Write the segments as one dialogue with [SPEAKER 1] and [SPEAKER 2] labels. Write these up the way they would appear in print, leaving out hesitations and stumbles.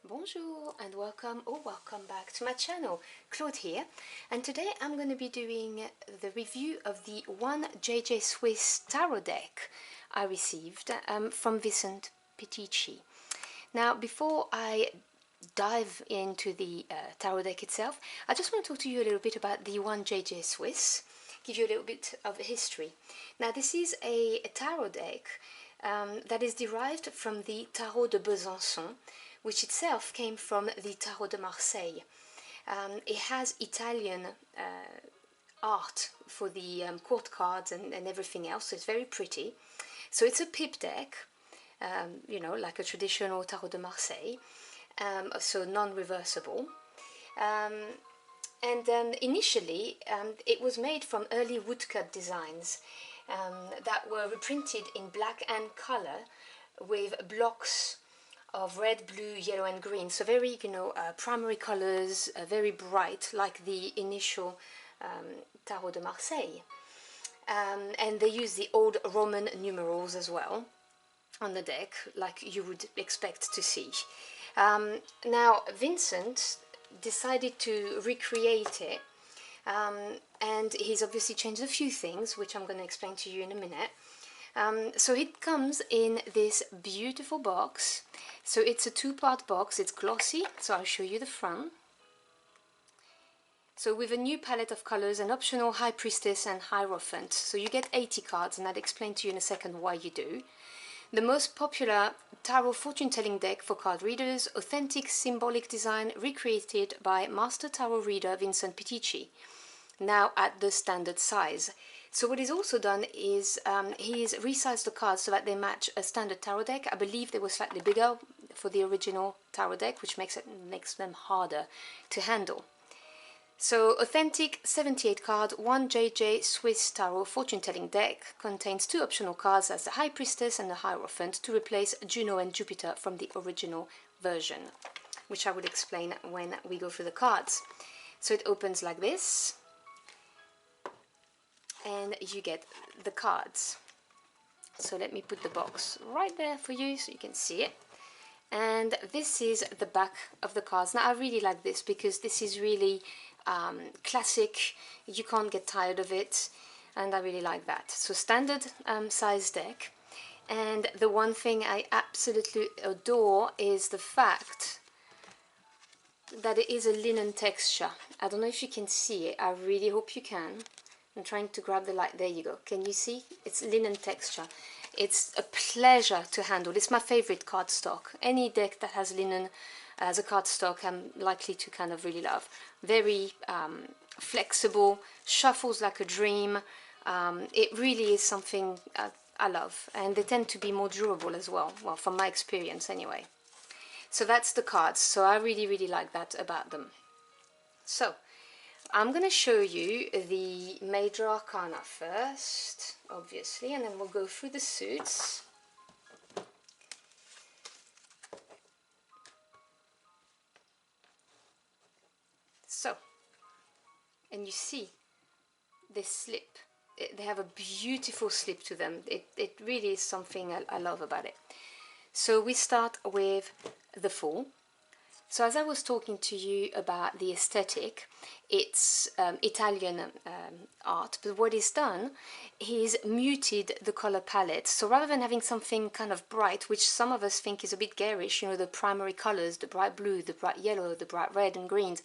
[SPEAKER 1] Bonjour and welcome or welcome back to my channel. Claude here, and today I'm going to be doing the review of the 1JJ tarot deck I received from Vincent Pitici. Now, before I dive into the tarot deck itself, I just want to talk to you a little bit about the 1JJ, give you a little bit of history. Now, this is a tarot deck that is derived from the Tarot de Besançon, which itself came from the Tarot de Marseille. It has Italian art for the court cards and everything else, so it's very pretty. So it's a pip deck, you know, like a traditional Tarot de Marseille, so non-reversible. Initially, it was made from early woodcut designs that were reprinted in black and color with blocks of red, blue, yellow and green, so very, you know, primary colors, very bright, like the initial Tarot de Marseille. And they use the old Roman numerals as well on the deck, like you would expect to see. Now, Vincent decided to recreate it, and he's obviously changed a few things, which I'm going to explain to you in a minute. So it comes in this beautiful box. So it's a two-part box, it's glossy, so I'll show you the front. So with a new palette of colors, an optional High Priestess and Hierophant. So you get 80 cards, and I'll explain to you in a second why you do. The most popular tarot fortune-telling deck for card readers, authentic symbolic design recreated by master tarot reader Vincent Pitici, now at the standard size. So what he's also done is he's resized the cards so that they match a standard tarot deck. I believe they were slightly bigger for the original tarot deck, which makes them harder to handle. So authentic 78 card 1JJ Swiss Tarot fortune-telling deck contains two optional cards as the High Priestess and the Hierophant to replace Juno and Jupiter from the original version, which I will explain when we go through the cards. So it opens like this, and you get the cards. So let me put the box right there for you so you can see it. And this is the back of the cards. Now I really like this because this is really classic, you can't get tired of it, and I really like that. So standard size deck, and the one thing I absolutely adore is the fact that it is a linen texture. I don't know if you can see it, I really hope you can. I'm trying to grab the light, there you go, can you see? It's linen texture. It's a pleasure to handle. It's my favorite cardstock. Any deck that has linen as a cardstock I'm likely to kind of really love. Very flexible, shuffles like a dream. It really is something I love, and they tend to be more durable as well, from my experience anyway. So that's the cards, so I really like that about them. So I'm going to show you the major arcana first, obviously, and then we'll go through the suits. So, and you see this slip, they have a beautiful slip to them. It really is something I love about it. So we start with the Fool. So as I was talking to you about the aesthetic, it's Italian art, but what he's done, he's muted the color palette. So rather than having something kind of bright, which some of us think is a bit garish, you know, the primary colors, the bright blue, the bright yellow, the bright red and greens,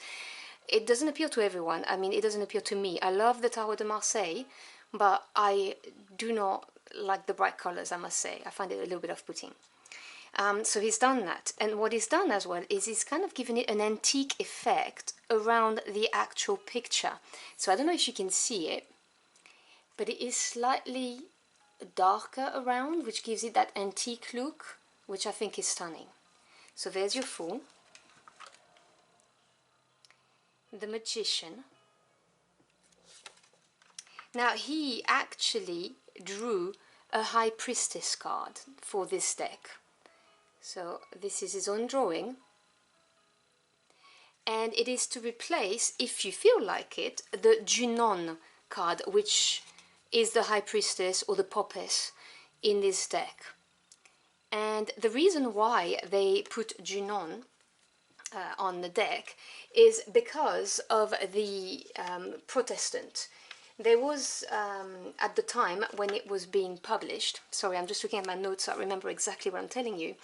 [SPEAKER 1] it doesn't appeal to everyone. I mean, it doesn't appeal to me. I love the Tarot de Marseille, but I do not like the bright colors, I must say. I find it a little bit off-putting. So he's done that, and what he's done as well is he's kind of given it an antique effect around the actual picture. So I don't know if you can see it, but it is slightly darker around, which gives it that antique look, which I think is stunning. So there's your Fool, the Magician. Now he actually drew a High Priestess card for this deck. So this is his own drawing, and it is to replace, if you feel like it, the Junon card, which is the High Priestess or the Poppess in this deck. And the reason why they put Junon on the deck is because of the Protestant. There was, at the time when it was being published, sorry, I'm just looking at my notes so I remember exactly what I'm telling you.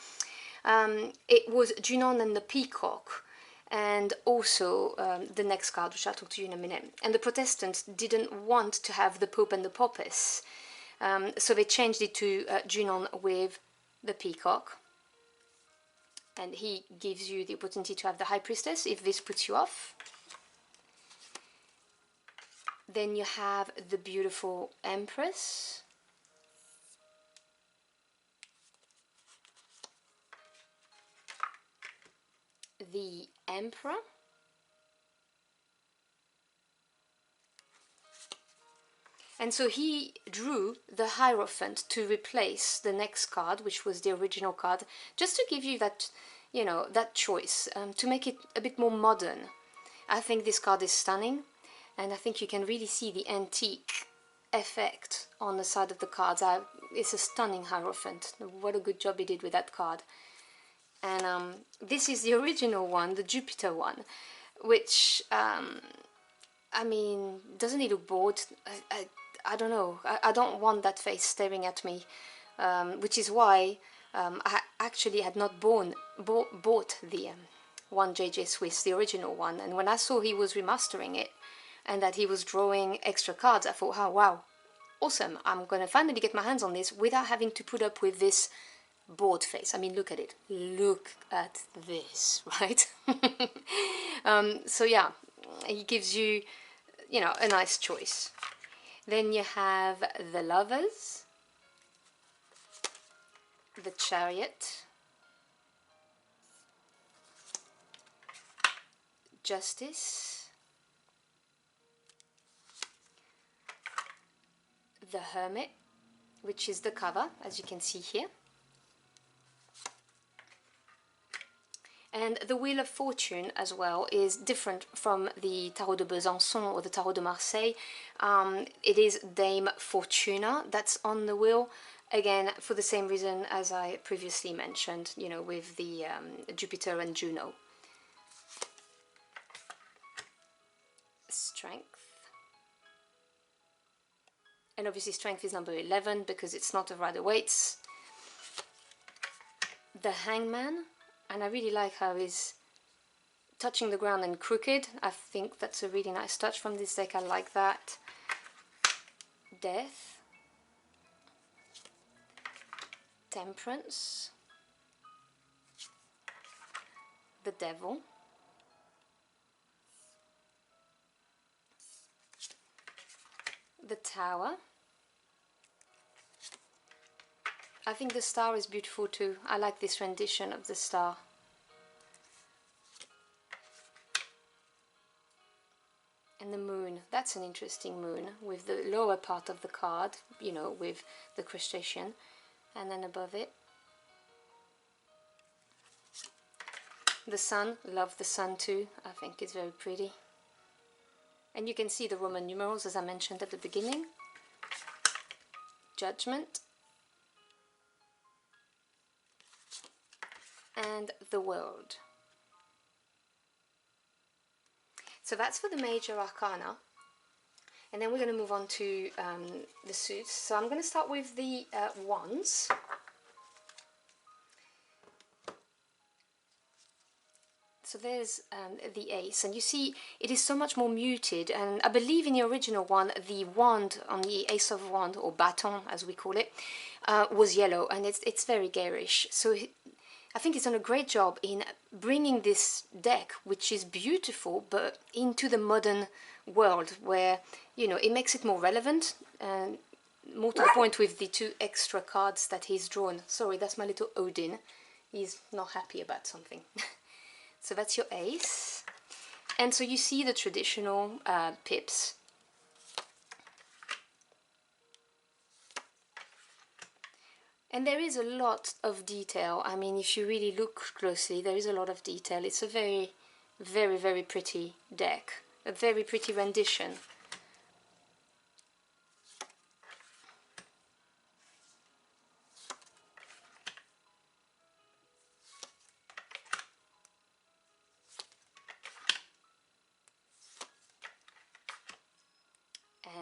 [SPEAKER 1] It was Junon and the Peacock, and also the next card, which I'll talk to you in a minute. And the Protestants didn't want to have the Pope and the Poppess, so they changed it to Junon with the Peacock. And he gives you the opportunity to have the High Priestess if this puts you off. Then you have the beautiful Empress. The Emperor. And so he drew the Hierophant to replace the next card, which was the original card, just to give you that, you know, that choice, to make it a bit more modern. I think this card is stunning, and I think you can really see the antique effect on the side of the cards. It's a stunning Hierophant. What a good job he did with that card. And this is the original one, the Jupiter one, which, I mean, doesn't he look bored? I don't know. I don't want that face staring at me, which is why I actually had not bought the one JJ Swiss, the original one. And when I saw he was remastering it and that he was drawing extra cards, I thought, oh wow, awesome. I'm going to finally get my hands on this without having to put up with this bored face. I mean, look at it. Look at this, right? So yeah, he gives you, you know, a nice choice. Then you have the Lovers, the Chariot, Justice, the Hermit, which is the cover, as you can see here, and the Wheel of Fortune as well is different from the Tarot de Besançon or the Tarot de Marseille. It is Dame Fortuna that's on the wheel, again for the same reason as I previously mentioned, you know, with the Jupiter and Juno. Strength, and obviously Strength is number 11 because it's not of Rider-Waite's. The Hangman, and I really like how he's touching the ground and crooked. I think that's a really nice touch from this deck. I like that. Death, Temperance, the Devil, the Tower. I think the Star is beautiful too. I like this rendition of the Star. And the Moon, that's an interesting moon with the lower part of the card, you know, with the crustacean, and then above it the Sun. Love the Sun too, I think it's very pretty. And you can see the Roman numerals as I mentioned at the beginning. Judgment, and the World. So that's for the major arcana, and then we're going to move on to the suits. So I'm going to start with the wands. So there's the Ace, and you see it is so much more muted, and I believe in the original one the wand on the Ace of Wand, or baton as we call it, was yellow, and it's very garish. So I think he's done a great job in bringing this deck, which is beautiful, but into the modern world where, you know, it makes it more relevant and more to the point with the 2 extra cards that he's drawn. Sorry, that's my little Odin. He's not happy about something. So that's your Ace. And so you see the traditional pips. And there is a lot of detail. I mean, if you really look closely, there is a lot of detail. It's a very, very, very pretty deck. A very pretty rendition.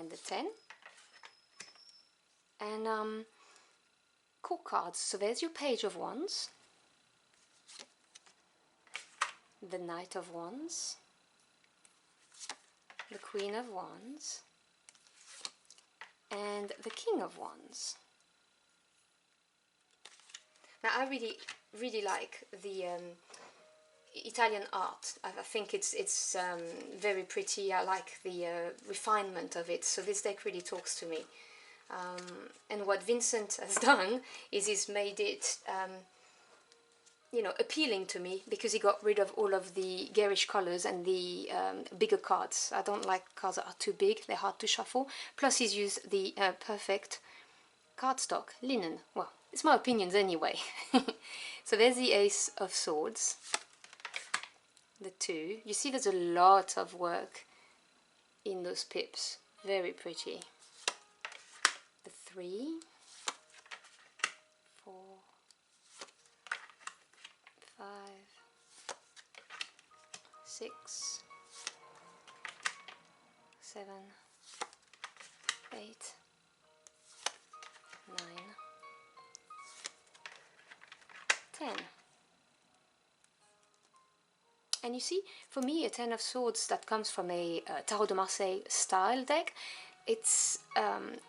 [SPEAKER 1] and the 10. And court cards. So there's your Page of Wands, the Knight of Wands, the Queen of Wands, and the King of Wands. Now I really like the Italian art. I think it's very pretty. I like the refinement of it. So this deck really talks to me. And what Vincent has done is he's made it, you know, appealing to me, because he got rid of all of the garish colors and the bigger cards. I don't like cards that are too big, they're hard to shuffle. Plus he's used the perfect cardstock, linen. Well, it's my opinions anyway. So there's the Ace of Swords, the 2. You see there's a lot of work in those pips, very pretty. The 3, 4, 5, 6, 7, 8, 9, 10. And you see, for me, a 10 of Swords that comes from a Tarot de Marseille style deck, it's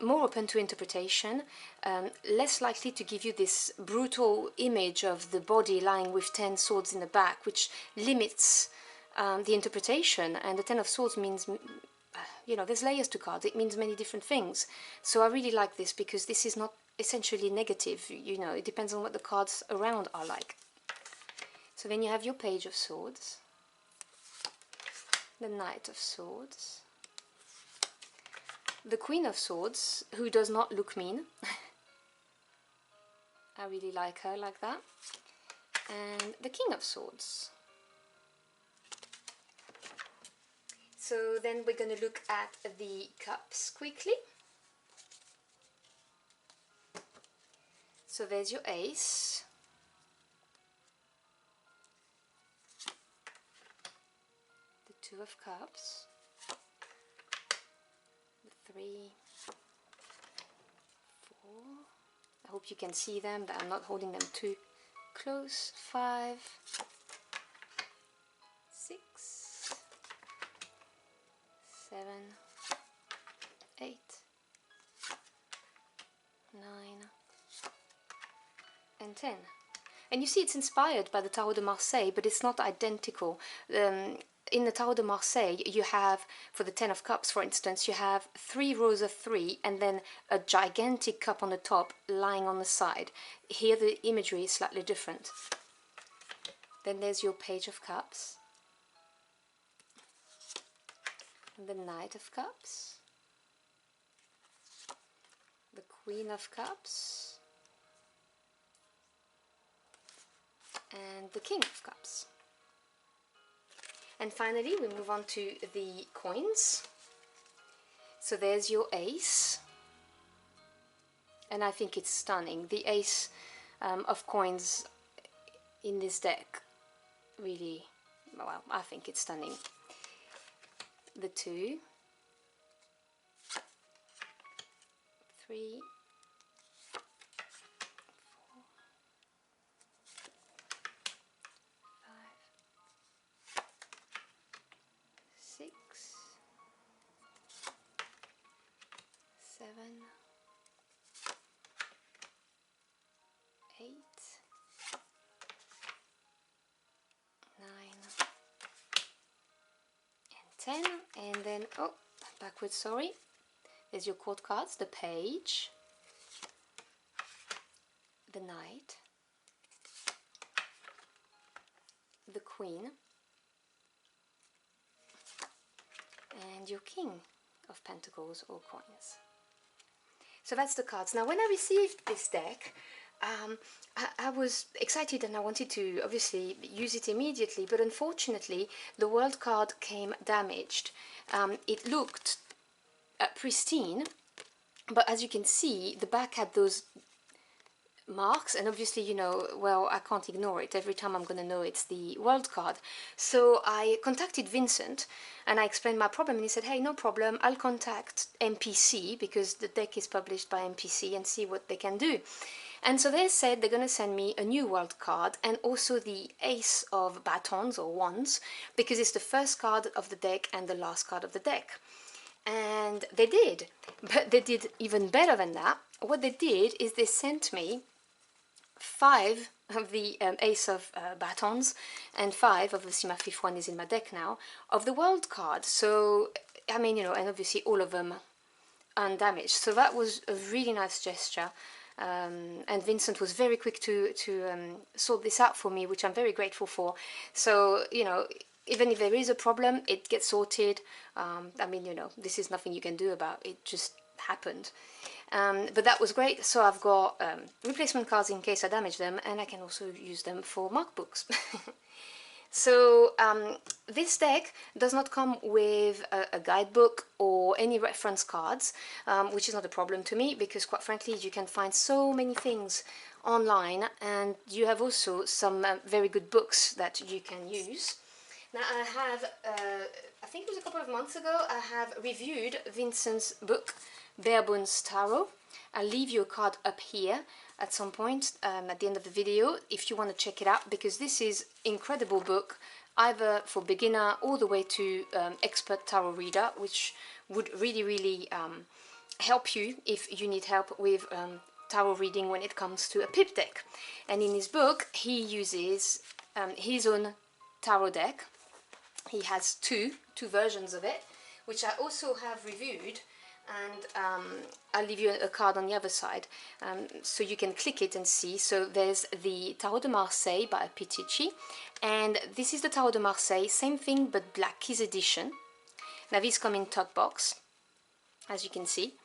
[SPEAKER 1] more open to interpretation, less likely to give you this brutal image of the body lying with 10 swords in the back, which limits the interpretation. And the 10 of Swords means, you know, there's layers to cards, it means many different things. So I really like this, because this is not essentially negative, you know, it depends on what the cards around are like. So then you have your Page of Swords, the Knight of Swords, the Queen of Swords, who does not look mean. I really like her like that. And the King of Swords. So then we're going to look at the cups quickly. So there's your Ace, the 2 of Cups, the 3, 4, I hope you can see them, but I'm not holding them too close, 5, 6, 7, 8, 9, and 10. And you see it's inspired by the Tarot de Marseille, but it's not identical. In the Tarot de Marseille, you have, for the 10 of Cups for instance, you have 3 rows of 3 and then a gigantic cup on the top lying on the side. Here the imagery is slightly different. Then there's your Page of Cups, the Knight of Cups, the Queen of Cups, and the King of Cups. And finally we move on to the coins. So there's your Ace, and I think it's stunning. The Ace of coins in this deck, really, well, I think it's stunning. The 2, 3, 4, 5, 6, 7, 8, 9, and 10, and then, oh, backwards, sorry. There's your court cards, the Page, the Knight, the Queen, and your King of Pentacles or coins. So that's the cards. Now when I received this deck, I was excited and I wanted to obviously use it immediately, but unfortunately the World card came damaged. It looked pristine, but as you can see the back had those marks, and obviously, you know, well, I can't ignore it. Every time I'm going to know it's the world card. So I contacted Vincent and I explained my problem, and he said, hey, no problem, I'll contact MPC, because the deck is published by MPC, and see what they can do. And so they said they're going to send me a new world card and also the ace of batons or wands, because it's the first card of the deck and the last card of the deck. And they did, but they did even better than that. What they did is they sent me 5 of the ace of batons and 5, obviously my 5th one is in my deck now, of the world card. So I mean, you know, and obviously all of them undamaged, so that was a really nice gesture. And Vincent was very quick to sort this out for me, which I'm very grateful for. So, you know, even if there is a problem, it gets sorted. I mean, you know, this is nothing you can do about it, just happened. But that was great. So I've got replacement cards in case I damage them, and I can also use them for mark books. So this deck does not come with a guidebook or any reference cards, which is not a problem to me, because quite frankly you can find so many things online, and you have also some very good books that you can use. Now I have, I think it was a couple of months ago, I have reviewed Vincent's book, Bare Bones Tarot. I'll leave you a card up here at some point at the end of the video if you want to check it out, because this is incredible book, either for beginner all the way to expert tarot reader, which would really help you if you need help with tarot reading when it comes to a pip deck. And in his book he uses his own tarot deck. He has two versions of it, which I also have reviewed, and I'll leave you a card on the other side so you can click it and see. So there's the Tarot de Marseille by Pitici, and this is the Tarot de Marseille, same thing but Black Keys edition. Now these come in top box, as you can see,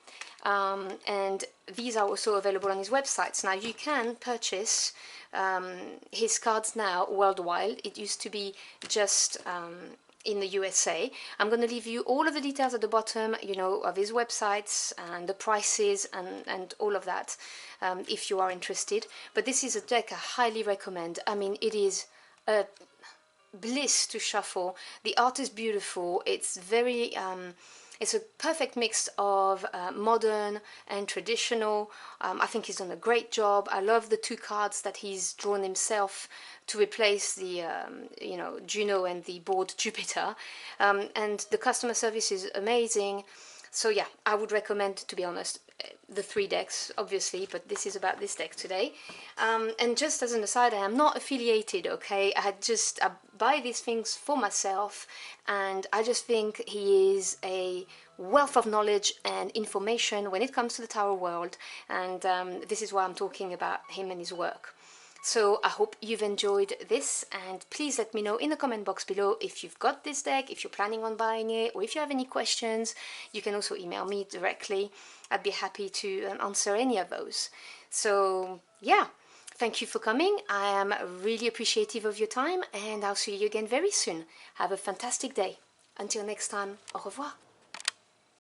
[SPEAKER 1] and these are also available on his websites. Now you can purchase his cards now worldwide. It used to be just in the USA. I'm going to leave you all of the details at the bottom, you know, of his websites and the prices and all of that, if you are interested. But this is a deck I highly recommend. I mean, it is a bliss to shuffle. The art is beautiful. It's very it's a perfect mix of modern and traditional. I think he's done a great job. I love the 2 cards that he's drawn himself to replace the you know, Juno and the board Jupiter, and the customer service is amazing. So yeah, I would recommend, to be honest, the 3 decks obviously, but this is about this deck today. And just as an aside, I am not affiliated, okay? I buy these things for myself, and I just think he is a wealth of knowledge and information when it comes to the tarot world, and this is why I'm talking about him and his work. So I hope you've enjoyed this, and please let me know in the comment box below if you've got this deck, if you're planning on buying it, or if you have any questions. You can also email me directly. I'd be happy to answer any of those. So yeah, thank you for coming. I am really appreciative of your time, and I'll see you again very soon. Have a fantastic day. Until next time, au revoir.